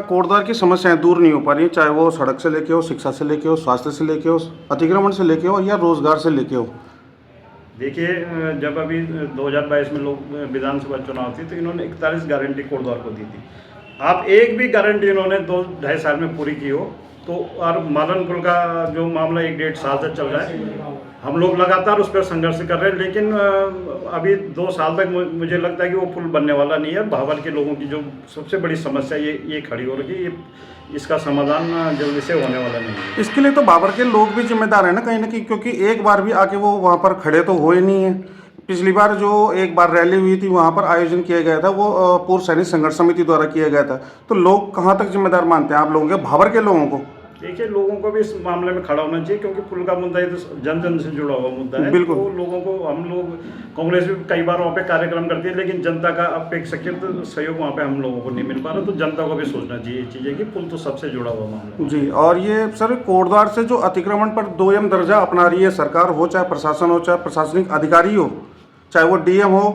कोटद्वार की समस्याएं दूर नहीं हो पा रही, चाहे वो सड़क से लेके हो, शिक्षा से लेके हो, स्वास्थ्य से लेके हो, अतिक्रमण से लेके हो या रोजगार से लेके हो। देखिए, जब अभी 2022 में लोग विधानसभा चुनाव थी तो इन्होंने 41 गारंटी कोटद्वार को दी थी। आप एक भी गारंटी इन्होंने 2-2.5 साल में पूरी की हो तो। और मालन पुल का जो मामला 1-1.5 साल से चल रहा है, हम लोग लगातार उस पर संघर्ष कर रहे हैं, लेकिन अभी 2 साल तक मुझे लगता है कि वो पुल बनने वाला नहीं है। भाबर के लोगों की जो सबसे बड़ी समस्या ये खड़ी हो रही है, इसका समाधान जल्दी से होने वाला नहीं है। इसके लिए तो बाबर के लोग भी जिम्मेदार हैं ना कहीं, क्योंकि एक बार भी आके वो वहाँ पर खड़े तो हुए नहीं है। पिछली बार जो एक बार रैली हुई थी वहाँ पर आयोजन किया गया था, वो पूर्व सैनिक संघर्ष समिति द्वारा किया गया था। तो लोग कहाँ तक जिम्मेदार मानते हैं आप लोगों के, बाबर के लोगों को? देखिए, लोगों को भी इस मामले में खड़ा होना चाहिए, क्योंकि पुल का मुद्दा ये तो जन जन से जुड़ा हुआ मुद्दा है। बिल्कुल। तो लोगों को, हम लोग कांग्रेस भी कई बार वहाँ पे कार्यक्रम करती है, लेकिन जनता का अपेक्षाकृत सहयोग वहाँ पे हम लोगों को नहीं मिल पा रहा। तो जनता को भी सोचना चाहिए ये चीज़ है कि पुल तो सबसे जुड़ा हुआ मामला जी। और ये सर, कोटद्वार से जो अतिक्रमण पर 2M दर्जा अपना रही है सरकार, हो चाहे प्रशासन हो, चाहे प्रशासनिक अधिकारी हो, चाहे वो DM हो,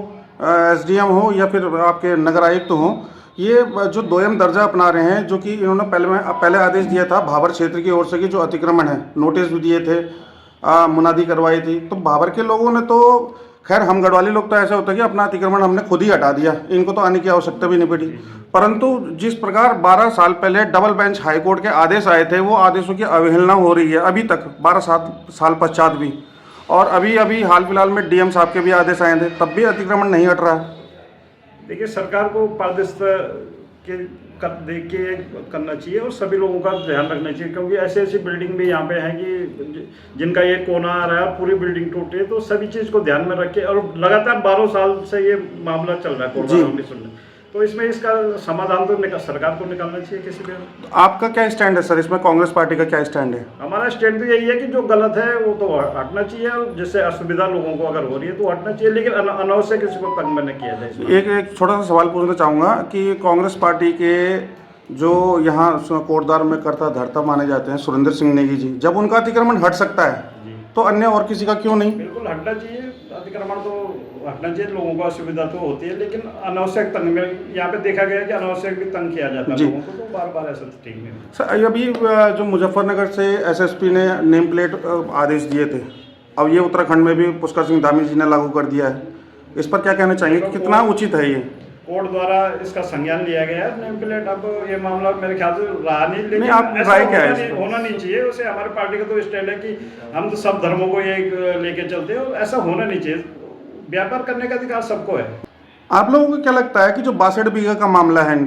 SDM हो या फिर आपके नगर आयुक्त हो, ये जो 2M दर्जा अपना रहे हैं, जो कि इन्होंने पहले आदेश दिया था भाबर क्षेत्र की ओर से कि जो अतिक्रमण है, नोटिस भी दिए थे, मुनादी करवाई थी। तो भाबर के लोगों ने तो, खैर हम गढ़वाली लोग तो ऐसा होता है कि अपना अतिक्रमण हमने खुद ही हटा दिया, इनको तो आने की आवश्यकता भी नहीं पड़ी। परंतु जिस प्रकार 12 साल पहले डबल बेंच हाईकोर्ट के आदेश आए थे, वो आदेशों की अवहेलना हो रही है अभी तक, 12 साल पश्चात भी। और अभी हाल फिलहाल में DM साहब के भी आदेश आए थे, तब भी अतिक्रमण नहीं हट रहा है। देखिए, सरकार को पारदर्शिता के देख के करना चाहिए और सभी लोगों का ध्यान रखना चाहिए, क्योंकि ऐसी ऐसी बिल्डिंग भी यहाँ पे हैं कि जिनका ये कोना आ रहा है, पूरी बिल्डिंग टूट रही है। तो सभी चीज़ को ध्यान में रख के, और लगातार 12 साल से ये मामला चल रहा है कोटद्वार। तो इसमें इसका समाधान तो सरकार को निकालना चाहिए किसी भी। तो आपका क्या स्टैंड है सर इसमें, कांग्रेस पार्टी का क्या स्टैंड है? हमारा स्टैंड तो यही है कि जो गलत है वो तो हटना चाहिए, और जिससे असुविधा लोगों को अगर हो रही है तो हटना चाहिए, लेकिन अनावश्यक किसी को तंग न किया जाए। एक छोटा सा सवाल पूछना चाहूँगा कि कांग्रेस पार्टी के जो यहाँ कोटद्वार में करता धरता माने जाते हैं सुरेंद्र सिंह नेगी जी, जब उनका अतिक्रमण हट सकता है तो अन्य और किसी का क्यों नहीं? बिल्कुल हटना चाहिए, अतिक्रमण तो हटना चाहिए। लोगों को असुविधा तो होती है, लेकिन अनावश्यक तंग में यहाँ पे देखा गया कि अनावश्यक भी तंग किया जाता है लोगों को, तो बार बार ऐसा ठीक नहीं। सर, अभी जो मुजफ्फरनगर से SSP ने नेम प्लेट आदेश दिए थे, अब ये उत्तराखंड में भी पुष्कर सिंह धामी जी ने लागू कर दिया है, इस पर क्या कहना चाहेंगे कि कितना उचित है ये? कोर्ट द्वारा इसका संज्ञान लिया गया है नेम प्लेट। अब ये मामला मेरे ख्याल से रहा नहीं, लेकिन आप ऐसा राय क्या है? होना नहीं चाहिए। उसे हमारी पार्टी का तो स्टैंड है कि हम तो सब धर्मों को एक लेके चलते हैं, और ऐसा होना नहीं चाहिए। व्यापार करने का अधिकार सबको है। आप लोगों को क्या लगता है कि जो 62 बीघा का मामला है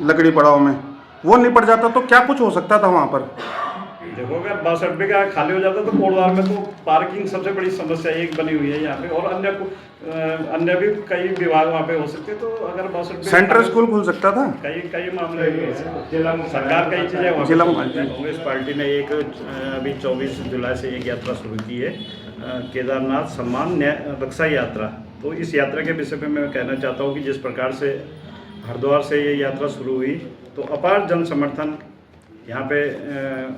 लकड़ी पड़ाव में, वो निपट जाता तो क्या कुछ हो सकता था वहाँ पर? देखो, अगर 62 बीघा खाली हो जाता तो कोटद्वार में तो पार्किंग सबसे बड़ी समस्या एक बनी हुई है यहाँ पे, और अन्य भी कई विभाग वहाँ पे हो सकते। तो अगर 62 सेंट्रल स्कूल खुल सकता था, कई मामले सरकार कई चीज़ें। कांग्रेस पार्टी ने एक अभी 24 जुलाई से एक यात्रा शुरू की है, केदारनाथ सम्मान रक्षा यात्रा। तो इस यात्रा के विषय पे मैं कहना चाहता हूँ कि जिस प्रकार से हरिद्वार से ये यात्रा शुरू हुई, तो अपार जन समर्थन यहाँ पे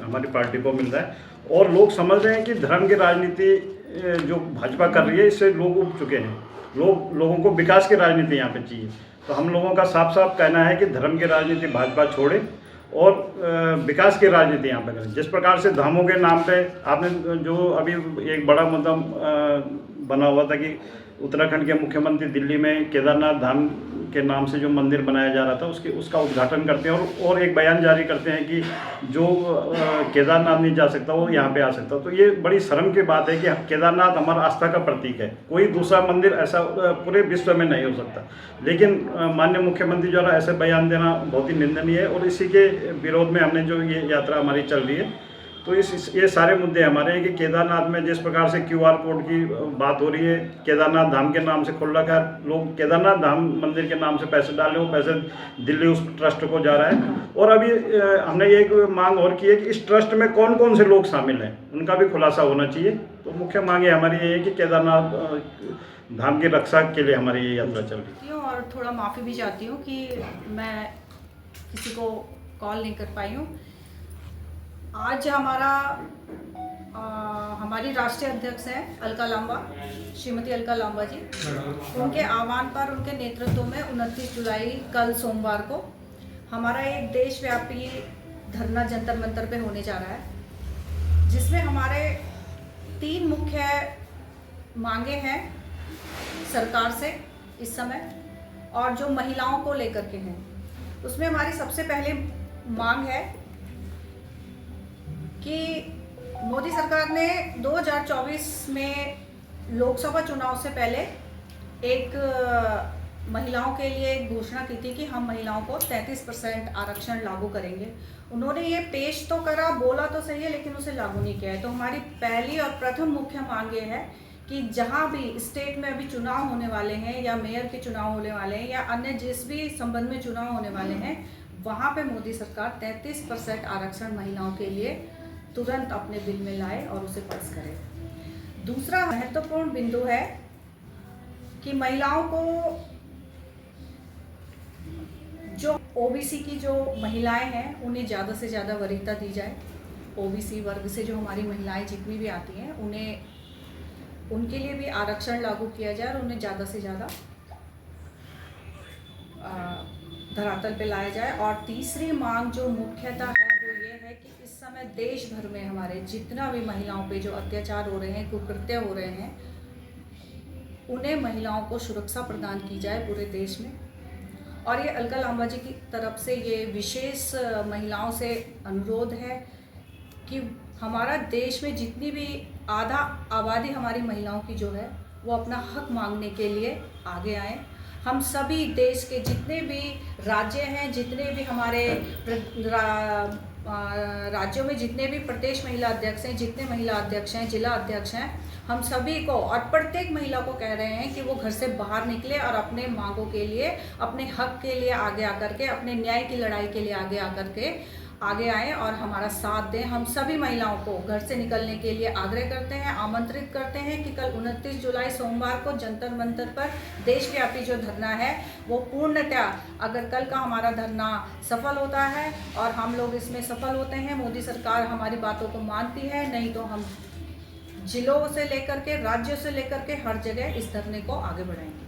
हमारी पार्टी को मिल रहा है, और लोग समझ रहे हैं कि धर्म की राजनीति जो भाजपा कर रही है, इससे लोग उब चुके हैं। लोगों को विकास की राजनीति यहाँ पे चाहिए। तो हम लोगों का साफ साफ कहना है कि धर्म की राजनीति भाजपा छोड़े और विकास की राजनीति यहाँ पे करें। जिस प्रकार से धामों के नाम पे आपने जो अभी एक बड़ा मुद्दा बना हुआ था कि उत्तराखंड के मुख्यमंत्री दिल्ली में केदारनाथ धाम के नाम से जो मंदिर बनाया जा रहा था उसका उद्घाटन करते हैं, और एक बयान जारी करते हैं कि जो केदारनाथ नहीं जा सकता वो यहाँ पे आ सकता। तो ये बड़ी शर्म की बात है कि केदारनाथ हमारा आस्था का प्रतीक है, कोई दूसरा मंदिर ऐसा पूरे विश्व में नहीं हो सकता। लेकिन माननीय मुख्यमंत्री द्वारा ऐसे बयान देना बहुत ही निंदनीय है, और इसी के विरोध में हमने जो ये यात्रा हमारी चल रही है। तो ये सारे मुद्दे हमारे हैं कि केदारनाथ में जिस प्रकार से QR कोड की बात हो रही है, केदारनाथ धाम के नाम से खोल रखा है, लोग केदारनाथ धाम मंदिर के नाम से पैसे डाल रहे हो, पैसे दिल्ली उस ट्रस्ट को जा रहा है। और अभी हमने एक मांग और की है कि इस ट्रस्ट में कौन कौन से लोग शामिल हैं, उनका भी खुलासा होना चाहिए। तो मुख्य मांग हमारी ये है कि केदारनाथ धाम की रक्षा के लिए हमारी ये यात्रा चल रही है। और थोड़ा माफ़ी भी चाहती हूँ कि मैं किसी को कॉल नहीं कर पाई हूँ। आज हमारी राष्ट्रीय अध्यक्ष हैं अलका लांबा, श्रीमती अलका लांबा जी। उनके आह्वान पर, उनके नेतृत्व में 29 जुलाई कल सोमवार को हमारा एक देशव्यापी धरना जंतर मंतर पे होने जा रहा है, जिसमें हमारे 3 मुख्य मांगे हैं सरकार से इस समय, और जो महिलाओं को लेकर के हैं। उसमें हमारी सबसे पहले मांग है कि मोदी सरकार ने 2024 में लोकसभा चुनाव से पहले एक महिलाओं के लिए एक घोषणा की थी कि हम महिलाओं को 33% आरक्षण लागू करेंगे। उन्होंने ये पेश तो करा, बोला तो सही है, लेकिन उसे लागू नहीं किया है। तो हमारी पहली और प्रथम मुख्य मांग ये है कि जहाँ भी स्टेट में अभी चुनाव होने वाले हैं, या मेयर के चुनाव होने वाले हैं, या अन्य जिस भी संबंध में चुनाव होने वाले हैं, वहाँ पे मोदी सरकार 33% आरक्षण महिलाओं के लिए तुरंत अपने बिल में लाए और उसे पास करे। दूसरा महत्वपूर्ण बिंदु है कि महिलाओं को, जो ओबीसी की जो महिलाएं हैं, उन्हें ज़्यादा से ज़्यादा वरीयता दी जाए। ओबीसी वर्ग से जो हमारी महिलाएं जितनी भी आती हैं, उनके लिए भी आरक्षण लागू किया जाए और उन्हें ज़्यादा से ज़्यादा धरातल पे लाया जाए। और तीसरी मांग जो मुख्यतः है वो ये है कि इस समय देश भर में हमारे जितना भी महिलाओं पे जो अत्याचार हो रहे हैं, कुकृत्य हो रहे हैं, उन्हें महिलाओं को सुरक्षा प्रदान की जाए पूरे देश में। और ये अलका लांबा जी की तरफ से ये विशेष महिलाओं से अनुरोध है कि हमारा देश में जितनी भी आधा आबादी हमारी महिलाओं की जो है, वो अपना हक मांगने के लिए आगे आए। हम सभी देश के जितने भी राज्य हैं, जितने भी हमारे राज्यों में जितने भी प्रदेश महिला अध्यक्ष हैं, जितने महिला अध्यक्ष हैं, जिला अध्यक्ष हैं, हम सभी को और प्रत्येक महिला को कह रहे हैं कि वो घर से बाहर निकले और अपने मांगों के लिए, अपने हक के लिए आगे आकर के, अपने न्याय की लड़ाई के लिए आगे आकर के आगे आएँ और हमारा साथ दें। हम सभी महिलाओं को घर से निकलने के लिए आग्रह करते हैं, आमंत्रित करते हैं कि कल 29 जुलाई सोमवार को जंतर मंतर पर देशव्यापी जो धरना है, वो पूर्णतः, अगर कल का हमारा धरना सफल होता है और हम लोग इसमें सफल होते हैं, मोदी सरकार हमारी बातों को मानती है, नहीं तो हम जिलों से लेकर के, राज्यों से लेकर के हर जगह इस धरने को आगे बढ़ाएंगे।